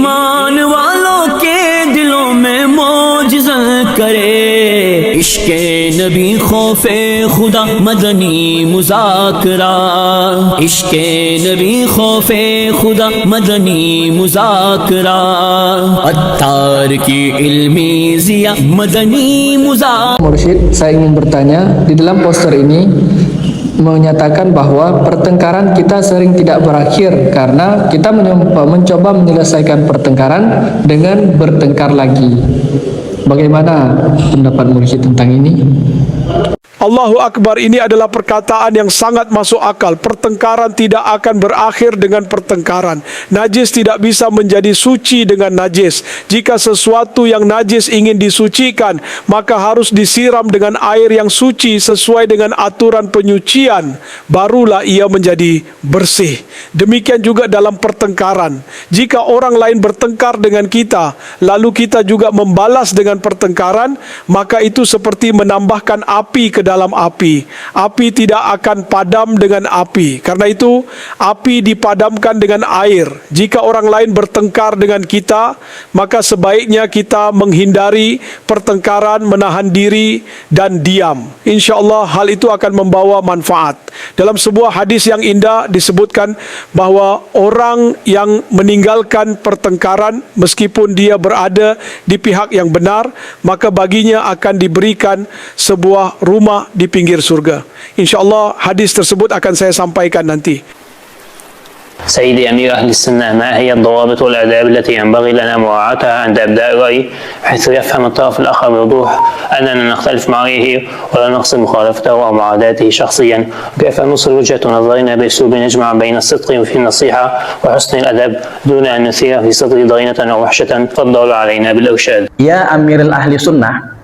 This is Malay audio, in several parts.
ईमान वालों के दिलों में मौजिज़ा करे, इश्क़े नबी खौफ़े खुदा मदनी मुज़ाकरा, इश्क़े नबी खौफ़े खुदा मदनी मुज़ाकरा, अत्तार की इल्मी ज़िया मदनी मुज़ाकरा. Mursyid, saya ingin bertanya, di dalam poster ini menyatakan bahwa pertengkaran kita sering tidak berakhir karena kita mencoba menyelesaikan pertengkaran dengan bertengkar lagi. Bagaimana pendapat Mursyid tentang ini? Allahu Akbar, ini adalah perkataan yang sangat masuk akal. Pertengkaran tidak akan berakhir dengan pertengkaran. Najis tidak bisa menjadi suci dengan najis. Jika sesuatu yang najis ingin disucikan, maka harus disiram dengan air yang suci sesuai dengan aturan penyucian, barulah ia menjadi bersih. Demikian juga dalam pertengkaran. Jika orang lain bertengkar dengan kita, lalu kita juga membalas dengan pertengkaran, maka itu seperti menambahkan api ke dalam api. Api tidak akan padam dengan api. Karena itu, api dipadamkan dengan air. Jika orang lain bertengkar dengan kita, maka sebaiknya kita menghindari pertengkaran, menahan diri dan diam. InsyaAllah hal itu akan membawa manfaat. Dalam sebuah hadis yang indah disebutkan bahwa orang yang meninggalkan pertengkaran meskipun dia berada di pihak yang benar, maka baginya akan diberikan sebuah rumah di pinggir surga. InsyaAllah hadis tersebut akan saya sampaikan nanti. سيدي أمير أهل السنة، ما هي الضوابط والآداب التي ينبغي لنا مراعاتها عند إبداء الرأي بحيث يفهم الطرف الآخر بوضوح أننا نختلف مع رأيه ولا نقصد مخالفته أو معاداته شخصيا، وكيف نوصل وجهة نظرنا بأسلوب يجمع بين الصدق وفي النصيحة وحسن الأدب دون أن نثير في صدر ضغينة أو وحشة. تفضل علينا بالإرشاد. Ya Amirul Ahli Sunnah,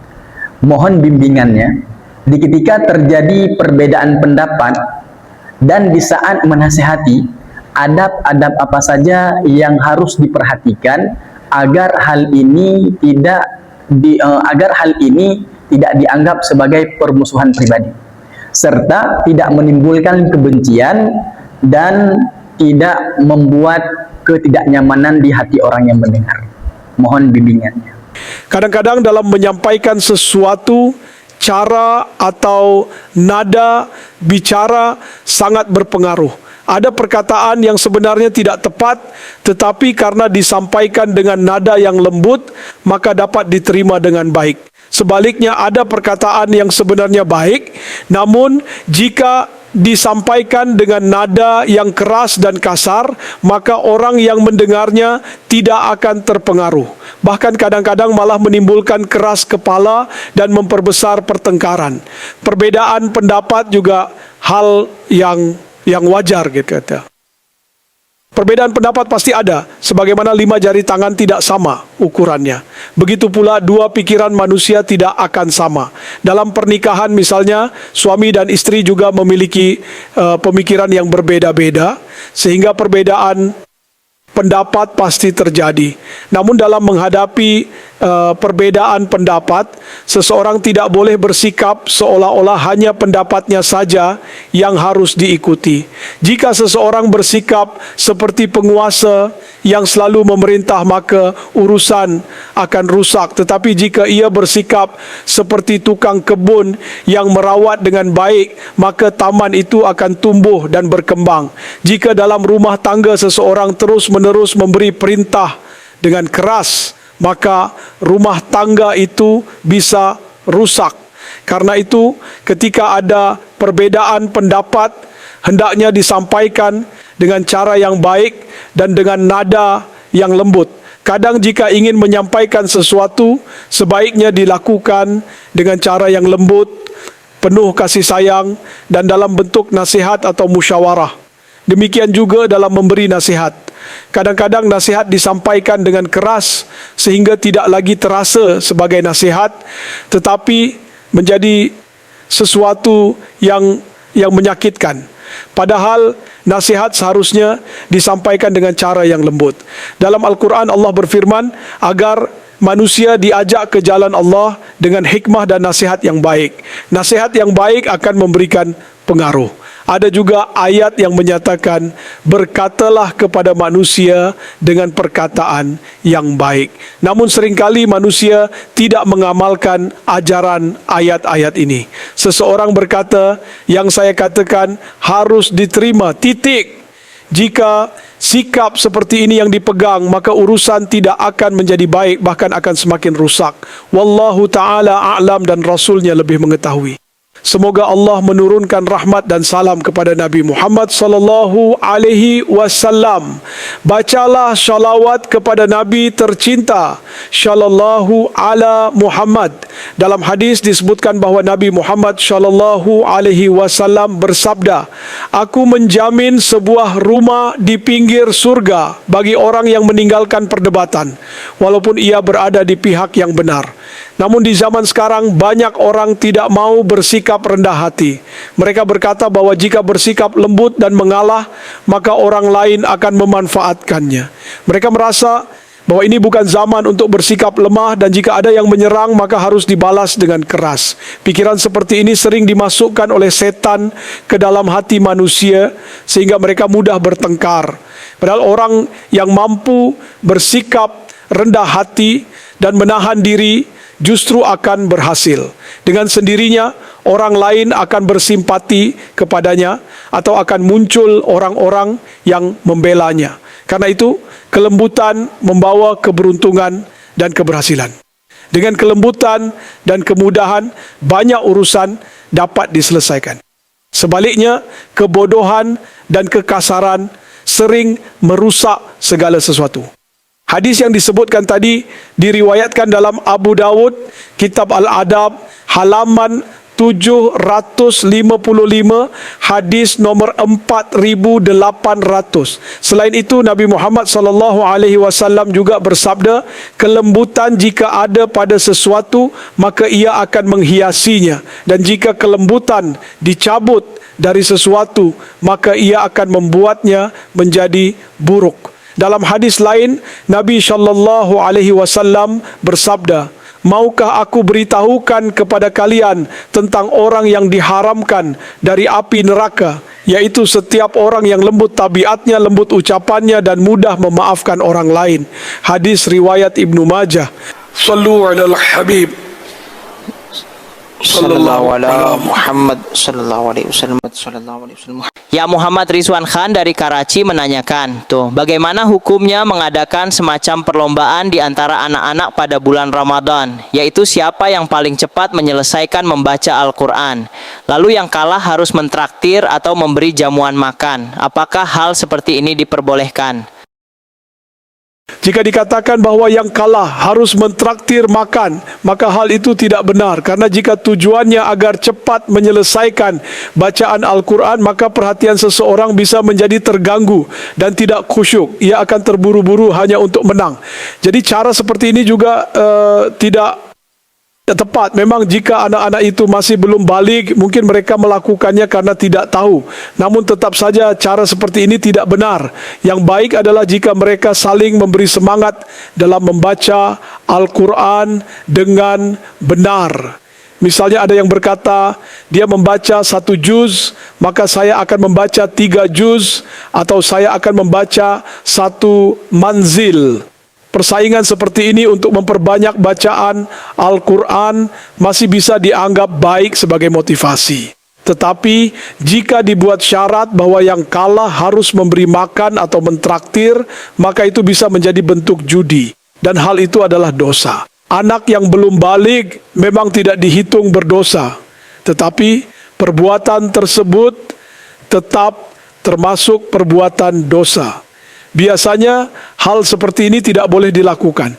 mohon bimbingannya di ketika terjadi perbedaan pendapat dan di saat menasihati, adab-adab apa saja yang harus diperhatikan agar hal ini tidak dianggap sebagai permusuhan pribadi, serta tidak menimbulkan kebencian dan tidak membuat ketidaknyamanan di hati orang yang mendengar. Mohon bimbingannya. Kadang-kadang dalam menyampaikan sesuatu, cara atau nada bicara sangat berpengaruh. Ada perkataan yang sebenarnya tidak tepat, tetapi karena disampaikan dengan nada yang lembut, maka dapat diterima dengan baik. Sebaliknya ada perkataan yang sebenarnya baik, namun jika disampaikan dengan nada yang keras dan kasar, maka orang yang mendengarnya tidak akan terpengaruh. Bahkan kadang-kadang malah menimbulkan keras kepala dan memperbesar pertengkaran. Perbedaan pendapat juga hal yang wajar gitu kata. Perbedaan pendapat pasti ada, sebagaimana 5 jari tangan tidak sama ukurannya. Begitu pula dua pikiran manusia tidak akan sama. Dalam pernikahan misalnya, suami dan istri juga memiliki pemikiran yang berbeda-beda, sehingga perbedaan pendapat pasti terjadi. Namun dalam menghadapi perbedaan pendapat, seseorang tidak boleh bersikap seolah-olah hanya pendapatnya saja yang harus diikuti. Jika seseorang bersikap seperti penguasa yang selalu memerintah, maka urusan akan rusak. Tetapi jika ia bersikap seperti tukang kebun yang merawat dengan baik, maka taman itu akan tumbuh dan berkembang. Jika dalam rumah tangga seseorang terus-menerus memberi perintah dengan keras, maka rumah tangga itu bisa rusak. Karena itu, ketika ada perbedaan pendapat, hendaknya disampaikan dengan cara yang baik dan dengan nada yang lembut. Kadang jika ingin menyampaikan sesuatu, sebaiknya dilakukan dengan cara yang lembut, penuh kasih sayang, dan dalam bentuk nasihat atau musyawarah. Demikian juga dalam memberi nasihat. Kadang-kadang nasihat disampaikan dengan keras sehingga tidak lagi terasa sebagai nasihat, tetapi menjadi sesuatu yang menyakitkan. Padahal nasihat seharusnya disampaikan dengan cara yang lembut. Dalam Al-Quran Allah berfirman agar manusia diajak ke jalan Allah dengan hikmah dan nasihat yang baik. Nasihat yang baik akan memberikan pengaruh. Ada juga ayat yang menyatakan, berkatalah kepada manusia dengan perkataan yang baik. Namun seringkali manusia tidak mengamalkan ajaran ayat-ayat ini. Seseorang berkata, yang saya katakan harus diterima, titik. Jika sikap seperti ini yang dipegang, maka urusan tidak akan menjadi baik, bahkan akan semakin rusak. Wallahu ta'ala a'lam, dan Rasulnya lebih mengetahui. Semoga Allah menurunkan rahmat dan salam kepada Nabi Muhammad sallallahu alaihi wasallam. Bacalah shalawat kepada Nabi tercinta sallallahu ala Muhammad. Dalam hadis disebutkan bahawa Nabi Muhammad sallallahu alaihi wasallam bersabda, "Aku menjamin sebuah rumah di pinggir surga bagi orang yang meninggalkan perdebatan, walaupun ia berada di pihak yang benar." Namun di zaman sekarang banyak orang tidak mau bersikap rendah hati. Mereka berkata bahwa jika bersikap lembut dan mengalah, maka orang lain akan memanfaatkannya. Mereka merasa bahwa ini bukan zaman untuk bersikap lemah, dan jika ada yang menyerang maka harus dibalas dengan keras. Pikiran seperti ini sering dimasukkan oleh setan ke dalam hati manusia sehingga mereka mudah bertengkar. Padahal orang yang mampu bersikap rendah hati dan menahan diri justru akan berhasil. Dengan sendirinya orang lain akan bersimpati kepadanya atau akan muncul orang-orang yang membelanya. Karena itu, kelembutan membawa keberuntungan dan keberhasilan. Dengan kelembutan dan kemudahan, banyak urusan dapat diselesaikan. Sebaliknya, kebodohan dan kekasaran sering merusak segala sesuatu. Hadis yang disebutkan tadi diriwayatkan dalam Abu Dawud, Kitab Al-Adab, halaman 755, hadis nomor 4800. Selain itu, Nabi Muhammad SAW juga bersabda, kelembutan jika ada pada sesuatu, maka ia akan menghiasinya. Dan jika kelembutan dicabut dari sesuatu, maka ia akan membuatnya menjadi buruk. Dalam hadis lain, Nabi SAW bersabda, maukah aku beritahukan kepada kalian tentang orang yang diharamkan dari api neraka, yaitu setiap orang yang lembut tabiatnya, lembut ucapannya, dan mudah memaafkan orang lain. Hadis riwayat Ibnu Majah. Sallu alal Habib Sallallahu ala Muhammad Sallallahu alaihi wasallam. Ya Muhammad Rizwan Khan dari Karachi menanyakan, bagaimana hukumnya mengadakan semacam perlombaan di antara anak-anak pada bulan Ramadan, yaitu siapa yang paling cepat menyelesaikan membaca Al-Quran, lalu yang kalah harus mentraktir atau memberi jamuan makan. Apakah hal seperti ini diperbolehkan? Jika dikatakan bahwa yang kalah harus mentraktir makan, maka hal itu tidak benar. Karena jika tujuannya agar cepat menyelesaikan bacaan Al-Quran, maka perhatian seseorang bisa menjadi terganggu dan tidak khusyuk. Ia akan terburu-buru hanya untuk menang. Jadi cara seperti ini juga tidak tepat. Memang jika anak-anak itu masih belum baligh, mungkin mereka melakukannya karena tidak tahu. Namun tetap saja cara seperti ini tidak benar. Yang baik adalah jika mereka saling memberi semangat dalam membaca Al-Quran dengan benar. Misalnya ada yang berkata, dia membaca 1 juz, maka saya akan membaca 3 juz, atau saya akan membaca 1 manzil. Persaingan seperti ini untuk memperbanyak bacaan Al-Quran masih bisa dianggap baik sebagai motivasi. Tetapi jika dibuat syarat bahwa yang kalah harus memberi makan atau mentraktir, maka itu bisa menjadi bentuk judi. Dan hal itu adalah dosa. Anak yang belum baligh memang tidak dihitung berdosa, tetapi perbuatan tersebut tetap termasuk perbuatan dosa. Biasanya hal seperti ini tidak boleh dilakukan.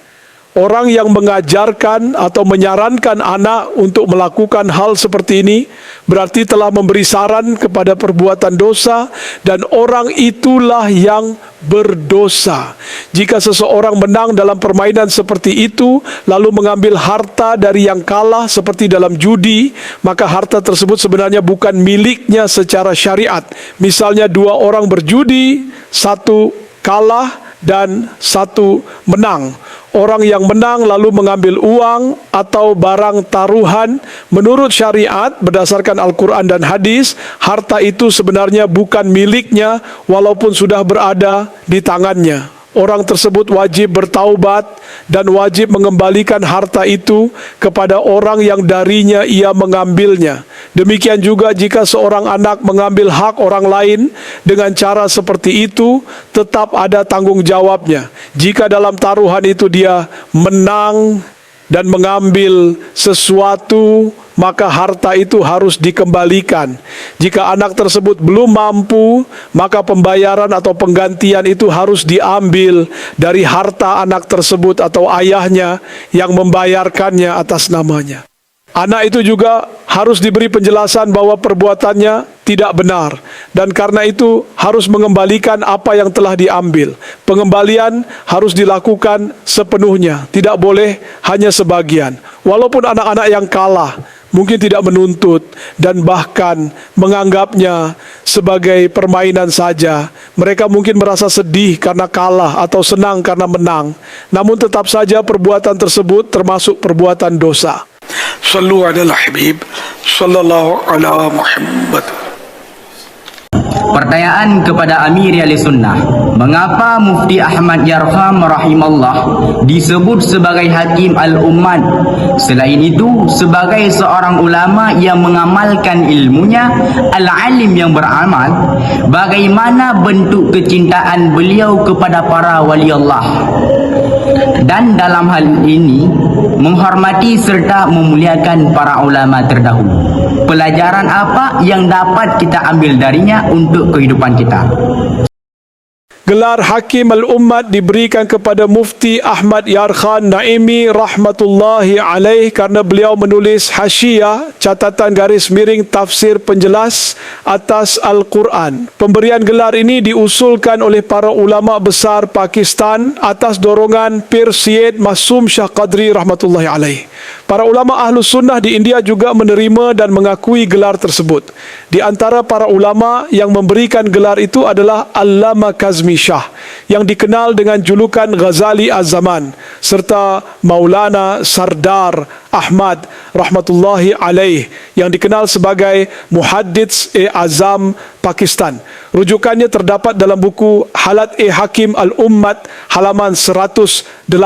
Orang yang mengajarkan atau menyarankan anak untuk melakukan hal seperti ini berarti telah memberi saran kepada perbuatan dosa, dan orang itulah yang berdosa. Jika seseorang menang dalam permainan seperti itu lalu mengambil harta dari yang kalah seperti dalam judi, maka harta tersebut sebenarnya bukan miliknya secara syariat. Misalnya 2 orang berjudi, 1 kalah dan 1 menang. orang yang menang lalu mengambil uang atau barang taruhan, menurut syariat berdasarkan Al-Quran dan hadis, harta itu sebenarnya bukan miliknya walaupun sudah berada di tangannya. Orang tersebut wajib bertaubat dan wajib mengembalikan harta itu kepada orang yang darinya ia mengambilnya. Demikian juga jika seorang anak mengambil hak orang lain dengan cara seperti itu, tetap ada tanggung jawabnya. Jika dalam taruhan itu dia menang dan mengambil sesuatu, maka harta itu harus dikembalikan. Jika anak tersebut belum mampu, maka pembayaran atau penggantian itu harus diambil dari harta anak tersebut atau ayahnya yang membayarkannya atas namanya. Anak itu juga harus diberi penjelasan bahwa perbuatannya tidak benar, dan karena itu harus mengembalikan apa yang telah diambil. Pengembalian harus dilakukan sepenuhnya, tidak boleh hanya sebagian. Walaupun anak-anak yang kalah mungkin tidak menuntut dan bahkan menganggapnya sebagai permainan saja. Mereka mungkin merasa sedih karena kalah atau senang karena menang. Namun tetap saja perbuatan tersebut termasuk perbuatan dosa. Sallu ala Habib sallallahu ala Muhammad. Pertanyaan kepada Amir Ahlussunnah, mengapa Mufti Ahmad Yarham rahimallah disebut sebagai Hakim Al-Ummat? Selain itu, sebagai seorang ulama yang mengamalkan ilmunya, al-alim yang beramal, bagaimana bentuk kecintaan beliau kepada para wali Allah? Dan dalam hal ini, menghormati serta memuliakan para ulama terdahulu. Pelajaran apa yang dapat kita ambil darinya untuk kehidupan kita? Gelar Hakim Al-Ummat diberikan kepada Mufti Ahmad Yarkhan Naimi rahmatullahi alaih karena beliau menulis hasyiah, catatan garis miring tafsir penjelas atas Al-Quran. Pemberian gelar ini diusulkan oleh para ulama besar Pakistan atas dorongan Pir Syed Masum Shah Qadri rahmatullahi alaih. Para ulama Ahlus Sunnah di India juga menerima dan mengakui gelar tersebut. Di antara para ulama yang memberikan gelar itu adalah Allama Kazmi Shah, yang dikenal dengan julukan Ghazali Az-Zaman, serta Maulana Sardar Ahmad rahmatullahi alaih yang dikenal sebagai Muhaddits-e-Azam Pakistan. Rujukannya terdapat dalam buku Halat-e-Hakim Al-Ummat halaman 186.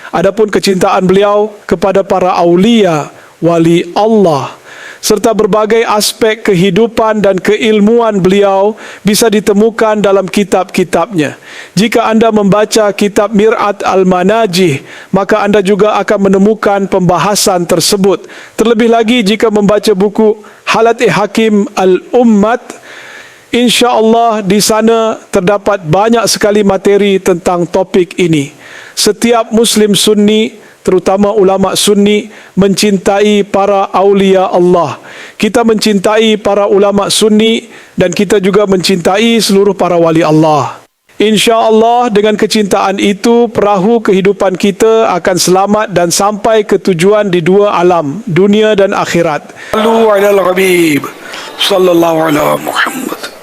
Adapun kecintaan beliau kepada para aulia wali Allah serta berbagai aspek kehidupan dan keilmuan beliau bisa ditemukan dalam kitab-kitabnya. Jika anda membaca kitab Mir'at Al-Manajih, maka anda juga akan menemukan pembahasan tersebut. Terlebih lagi jika membaca buku Halat-e-Hakim Al-Ummat, insya-Allah di sana terdapat banyak sekali materi tentang topik ini. Setiap Muslim Sunni, terutama ulama Sunni, mencintai para aulia Allah. Kita mencintai para ulama Sunni dan kita juga mencintai seluruh para wali Allah. InsyaAllah dengan kecintaan itu, perahu kehidupan kita akan selamat dan sampai ke tujuan di dua alam, dunia dan akhirat. Sallu ala Habib sallallahu ala Muhammad.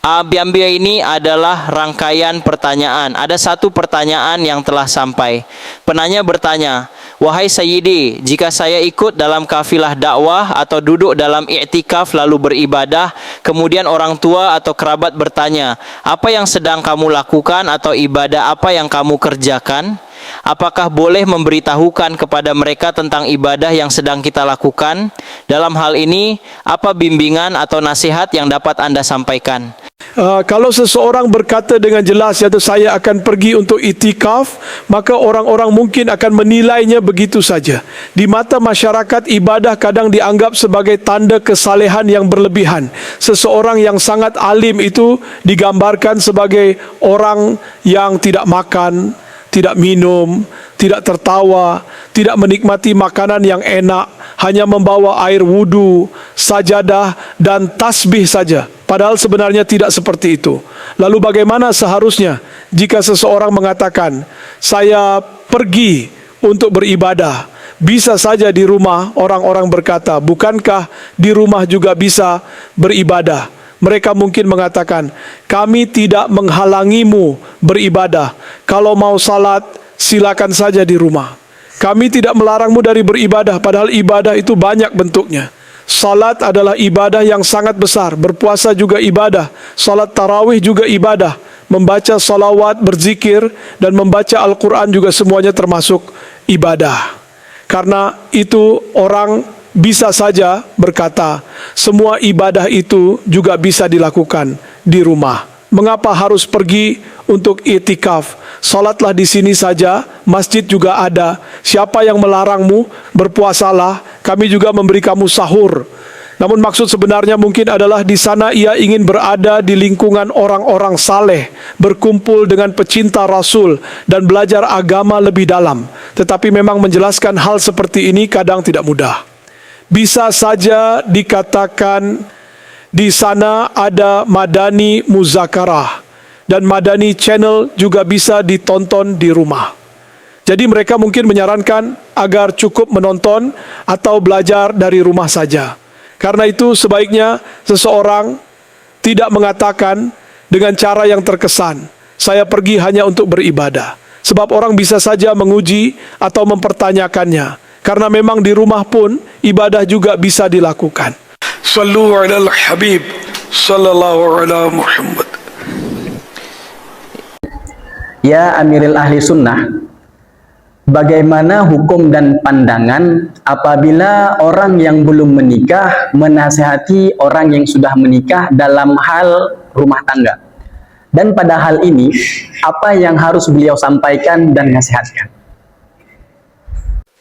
Abi-abi ini adalah rangkaian pertanyaan. Ada satu pertanyaan yang telah sampai. Penanya bertanya, "Wahai Sayyidi, jika saya ikut dalam kafilah dakwah atau duduk dalam i'tikaf lalu beribadah, kemudian orang tua atau kerabat bertanya, apa yang sedang kamu lakukan atau ibadah apa yang kamu kerjakan? Apakah boleh memberitahukan kepada mereka tentang ibadah yang sedang kita lakukan? Dalam hal ini, apa bimbingan atau nasihat yang dapat Anda sampaikan?" Kalau seseorang berkata dengan jelas, yaitu saya akan pergi untuk itikaf, maka orang-orang mungkin akan menilainya begitu saja. Di mata masyarakat, ibadah kadang dianggap sebagai tanda kesalehan yang berlebihan. Seseorang yang sangat alim itu digambarkan sebagai orang yang tidak makan, tidak minum, tidak tertawa, tidak menikmati makanan yang enak, hanya membawa air wudu, sajadah dan tasbih saja. Padahal sebenarnya tidak seperti itu. Lalu bagaimana seharusnya jika seseorang mengatakan, saya pergi untuk beribadah, bisa saja di rumah? Orang-orang berkata, bukankah di rumah juga bisa beribadah? mereka mungkin mengatakan, kami tidak menghalangimu beribadah. Kalau mau salat, silakan saja di rumah. Kami tidak melarangmu dari beribadah, padahal ibadah itu banyak bentuknya. Salat adalah ibadah yang sangat besar, berpuasa juga ibadah, salat tarawih juga ibadah, membaca salawat, berzikir, dan membaca Al-Quran juga semuanya termasuk ibadah. Karena itu orang bisa saja berkata, semua ibadah itu juga bisa dilakukan di rumah. Mengapa harus pergi untuk itikaf? Salatlah di sini saja, masjid juga ada. Siapa yang melarangmu? Berpuasalah, kami juga memberi kamu sahur. Namun maksud sebenarnya mungkin adalah di sana ia ingin berada di lingkungan orang-orang saleh, berkumpul dengan pecinta Rasul dan belajar agama lebih dalam. Tetapi memang menjelaskan hal seperti ini kadang tidak mudah. Bisa saja dikatakan di sana ada Madani Muzakarah dan Madani Channel juga bisa ditonton di rumah. Jadi mereka mungkin menyarankan agar cukup menonton atau belajar dari rumah saja. Karena itu sebaiknya seseorang tidak mengatakan dengan cara yang terkesan, saya pergi hanya untuk beribadah. Sebab orang bisa saja menguji atau mempertanyakannya. Karena memang di rumah pun ibadah juga bisa dilakukan. Sallu ala al-Habib sallallahu ala Muhammad. Ya Amirul Ahli Sunnah, bagaimana hukum dan pandangan apabila orang yang belum menikah menasihati orang yang sudah menikah dalam hal rumah tangga? Dan pada hal ini, apa yang harus beliau sampaikan dan nasihatkan?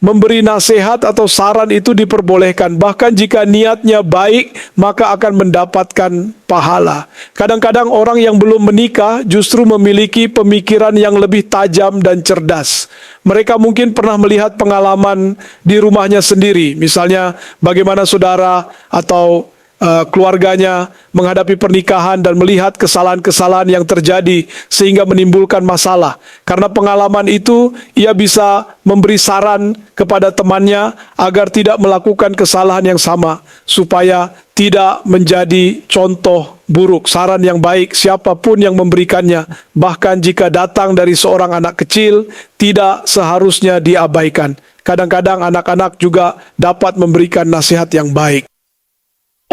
Memberi nasihat atau saran itu diperbolehkan. Bahkan jika niatnya baik, maka akan mendapatkan pahala. Kadang-kadang orang yang belum menikah justru memiliki pemikiran yang lebih tajam dan cerdas. Mereka mungkin pernah melihat pengalaman di rumahnya sendiri. Misalnya bagaimana saudara atau keluarganya menghadapi pernikahan dan melihat kesalahan-kesalahan yang terjadi sehingga menimbulkan masalah. Karena pengalaman itu, ia bisa memberi saran kepada temannya agar tidak melakukan kesalahan yang sama, supaya tidak menjadi contoh buruk. Saran yang baik siapapun yang memberikannya, bahkan jika datang dari seorang anak kecil, tidak seharusnya diabaikan. Kadang-kadang anak-anak juga dapat memberikan nasihat yang baik.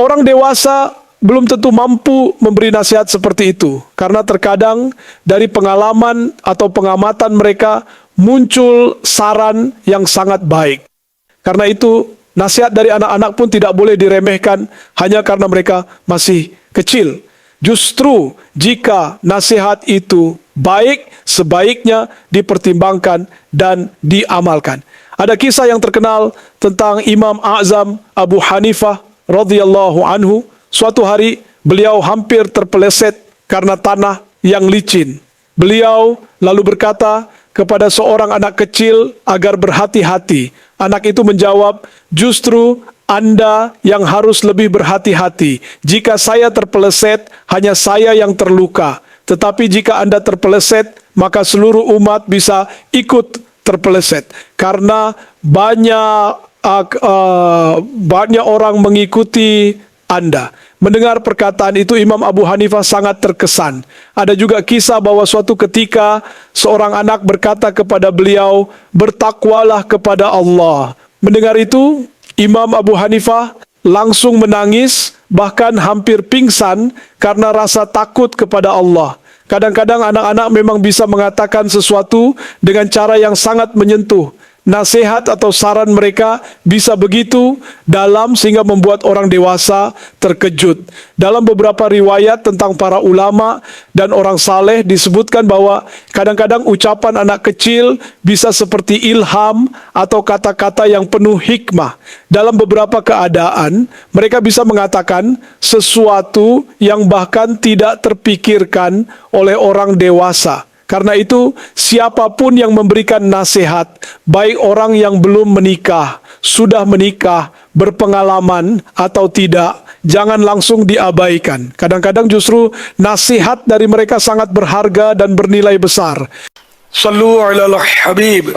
Orang dewasa belum tentu mampu memberi nasihat seperti itu, karena terkadang dari pengalaman atau pengamatan mereka muncul saran yang sangat baik. Karena itu nasihat dari anak-anak pun tidak boleh diremehkan hanya karena mereka masih kecil. Justru jika nasihat itu baik, sebaiknya dipertimbangkan dan diamalkan. Ada kisah yang terkenal tentang Imam A'zam Abu Hanifah radhiyallahu anhu. Suatu hari beliau hampir terpeleset karena tanah yang licin. Beliau lalu berkata kepada seorang anak kecil agar berhati-hati. Anak itu menjawab, justru Anda yang harus lebih berhati-hati. Jika saya terpeleset, hanya saya yang terluka. Tetapi jika Anda terpeleset, maka seluruh umat bisa ikut terpeleset. Karena banyak orang mengikuti Anda. Mendengar perkataan itu, Imam Abu Hanifah sangat terkesan. Ada juga kisah bahwa suatu ketika seorang anak berkata kepada beliau, bertakwalah kepada Allah. Mendengar itu, Imam Abu Hanifah langsung menangis, bahkan hampir pingsan karena rasa takut kepada Allah. Kadang-kadang anak-anak memang bisa mengatakan sesuatu dengan cara yang sangat menyentuh. Nasihat atau saran mereka bisa begitu dalam sehingga membuat orang dewasa terkejut. Dalam beberapa riwayat tentang para ulama dan orang saleh disebutkan bahwa kadang-kadang ucapan anak kecil bisa seperti ilham atau kata-kata yang penuh hikmah. Dalam beberapa keadaan mereka bisa mengatakan sesuatu yang bahkan tidak terpikirkan oleh orang dewasa. Karena itu, siapapun yang memberikan nasihat, baik orang yang belum menikah, sudah menikah, berpengalaman atau tidak, jangan langsung diabaikan. Kadang-kadang justru nasihat dari mereka sangat berharga dan bernilai besar. Sallu ala al-Habib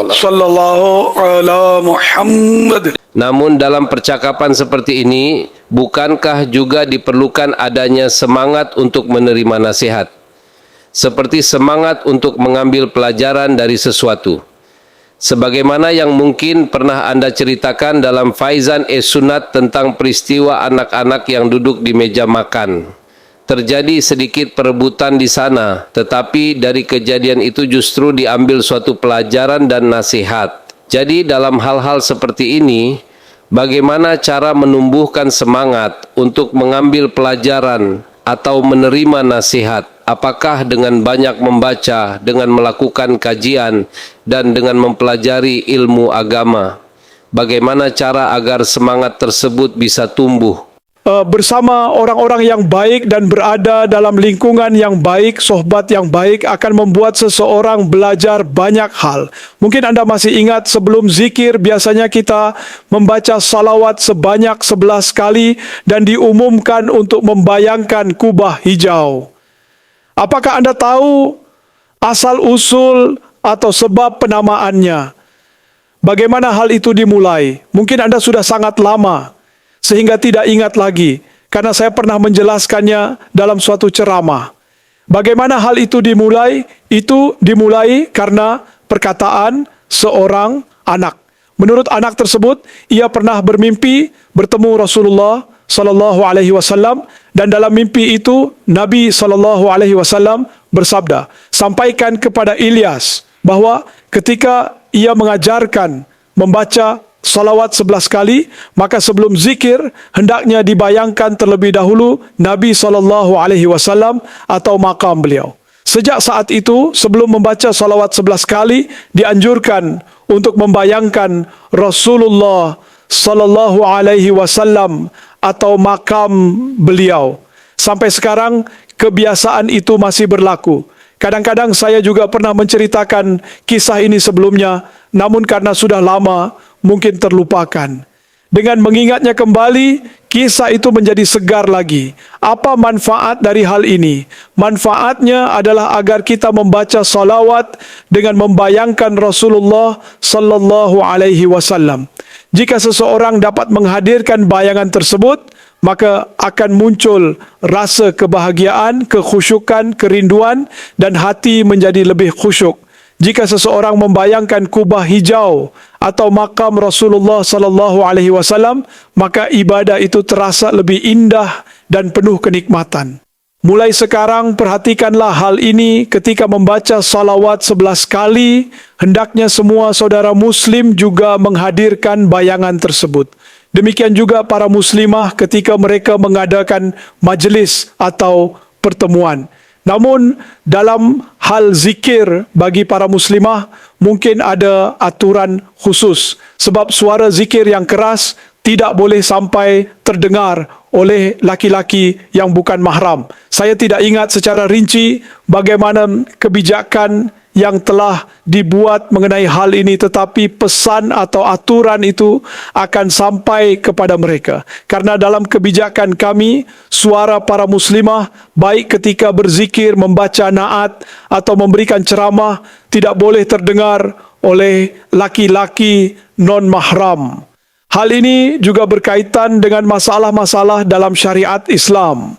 sallallahu ala Muhammad. Namun dalam percakapan seperti ini, bukankah juga diperlukan adanya semangat untuk menerima nasihat, seperti semangat untuk mengambil pelajaran dari sesuatu? Sebagaimana yang mungkin pernah Anda ceritakan dalam Faizan Sunat tentang peristiwa anak-anak yang duduk di meja makan. Terjadi sedikit perebutan di sana, tetapi dari kejadian itu justru diambil suatu pelajaran dan nasihat. Jadi dalam hal-hal seperti ini, bagaimana cara menumbuhkan semangat untuk mengambil pelajaran atau menerima nasihat? Apakah dengan banyak membaca, dengan melakukan kajian, dan dengan mempelajari ilmu agama? Bagaimana cara agar semangat tersebut bisa tumbuh? Bersama orang-orang yang baik dan berada dalam lingkungan yang baik, sohbat yang baik akan membuat seseorang belajar banyak hal. Mungkin Anda masih ingat sebelum zikir biasanya kita membaca salawat sebanyak 11 kali dan diumumkan untuk membayangkan kubah hijau. Apakah Anda tahu asal-usul atau sebab penamaannya? Bagaimana hal itu dimulai? Mungkin Anda sudah sangat lama sehingga tidak ingat lagi, karena saya pernah menjelaskannya dalam suatu ceramah. Bagaimana hal itu dimulai? Itu dimulai karena perkataan seorang anak. Menurut anak tersebut, ia pernah bermimpi bertemu Rasulullah sallallahu alaihi wasallam, dan dalam mimpi itu Nabi sallallahu alaihi wasallam bersabda, sampaikan kepada Ilyas bahwa ketika ia mengajarkan membaca salawat 11 kali, maka sebelum zikir hendaknya dibayangkan terlebih dahulu Nabi SAW atau makam beliau. Sejak saat itu, sebelum membaca salawat 11 kali, dianjurkan untuk membayangkan Rasulullah SAW atau makam beliau. Sampai sekarang kebiasaan itu masih berlaku. Kadang-kadang saya juga pernah menceritakan kisah ini sebelumnya, namun karena sudah lama, mungkin terlupakan. Dengan mengingatnya kembali, kisah itu menjadi segar lagi. Apa manfaat dari hal ini? Manfaatnya adalah agar kita membaca salawat dengan membayangkan Rasulullah sallallahu alaihi wasallam. Jika seseorang dapat menghadirkan bayangan tersebut, maka akan muncul rasa kebahagiaan, kekhusyukan, kerinduan, dan hati menjadi lebih khusyuk. Jika seseorang membayangkan kubah hijau atau makam Rasulullah sallallahu alaihi wasallam, maka ibadah itu terasa lebih indah dan penuh kenikmatan. Mulai sekarang perhatikanlah hal ini ketika membaca salawat 11 kali, hendaknya semua saudara muslim juga menghadirkan bayangan tersebut. Demikian juga para muslimah ketika mereka mengadakan majlis atau pertemuan. Namun dalam hal zikir bagi para muslimah mungkin ada aturan khusus, sebab suara zikir yang keras tidak boleh sampai terdengar oleh laki-laki yang bukan mahram. Saya tidak ingat secara rinci bagaimana kebijakan yang telah dibuat mengenai hal ini, tetapi pesan atau aturan itu akan sampai kepada mereka. Karena dalam kebijakan kami, suara para muslimah baik ketika berzikir, membaca naat atau memberikan ceramah tidak boleh terdengar oleh laki-laki non-mahram. Hal ini juga berkaitan dengan masalah-masalah dalam syariat Islam.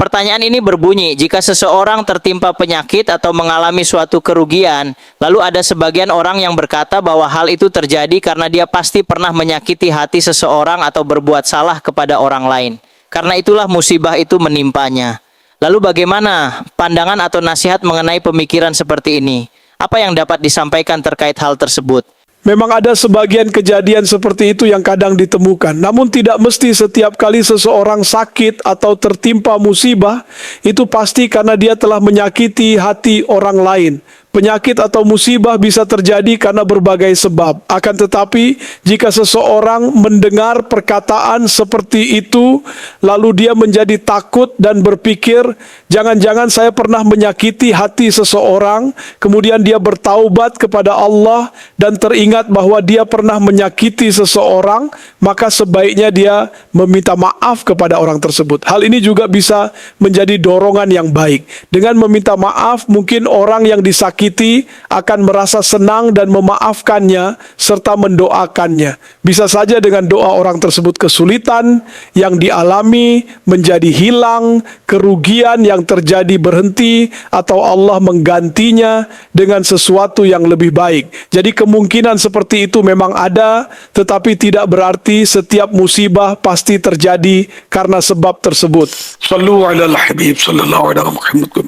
Pertanyaan ini berbunyi, jika seseorang tertimpa penyakit atau mengalami suatu kerugian, lalu ada sebagian orang yang berkata bahwa hal itu terjadi karena dia pasti pernah menyakiti hati seseorang atau berbuat salah kepada orang lain. Karena itulah musibah itu menimpanya. Lalu bagaimana pandangan atau nasihat mengenai pemikiran seperti ini? Apa yang dapat disampaikan terkait hal tersebut? Memang ada sebagian kejadian seperti itu yang kadang ditemukan. Namun tidak mesti setiap kali seseorang sakit atau tertimpa musibah, itu pasti karena dia telah menyakiti hati orang lain. Penyakit atau musibah bisa terjadi karena berbagai sebab. Akan tetapi, jika seseorang mendengar perkataan seperti itu, lalu dia menjadi takut dan berpikir, jangan-jangan saya pernah menyakiti hati seseorang, kemudian dia bertaubat kepada Allah dan teringat bahwa dia pernah menyakiti seseorang, maka sebaiknya dia meminta maaf kepada orang tersebut. Hal ini juga bisa menjadi dorongan yang baik. Dengan meminta maaf, mungkin orang yang disakiti disakiti akan merasa senang dan memaafkannya serta mendoakannya. Bisa saja dengan doa orang tersebut kesulitan yang dialami menjadi hilang, kerugian yang terjadi berhenti, atau Allah menggantinya dengan sesuatu yang lebih baik. Jadi kemungkinan seperti itu memang ada, tetapi tidak berarti setiap musibah pasti terjadi karena sebab tersebut. Sallu ala al-Habib sallallahu alaihi Muhammad.